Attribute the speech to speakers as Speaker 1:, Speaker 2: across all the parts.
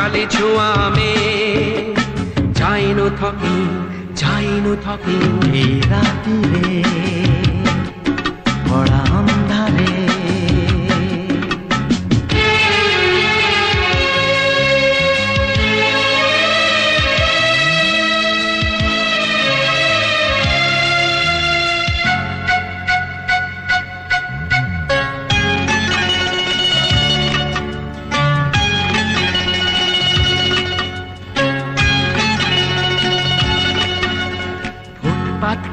Speaker 1: ଚାଲିଛୁ ଆମେ ଯାଇନୁ ଥକି
Speaker 2: ଏ ରାତିରେ କଳା ଅନ୍ଧାରେ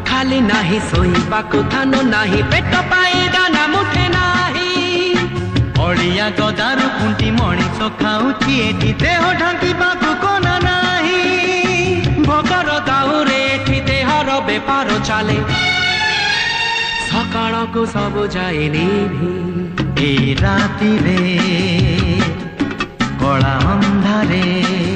Speaker 1: ଖାଲି ନାହିଁ ଶୋଇବାକୁ ଥାନ ନାହିଁ ପେଟ ପାଇଁ ଦାନା ମୁଠେ ନାହିଁ
Speaker 2: ଅଳିଆ ଗଦାରୁ ଖୁଣ୍ଟି ମଣିଷ ଖାଉଛି ଏଠି ଦେହ ଢାଙ୍କିବାକୁ କୋନା ନାହିଁ
Speaker 1: ଭୋକର ଦାଉରେ ଏଠି ଦେହର ବେପାର ଚାଲେ ସକାଳକୁ ସବୁ ଯାଏ ନିଭି
Speaker 2: ଏ ରାତିରେ କଳା ଅନ୍ଧାରେ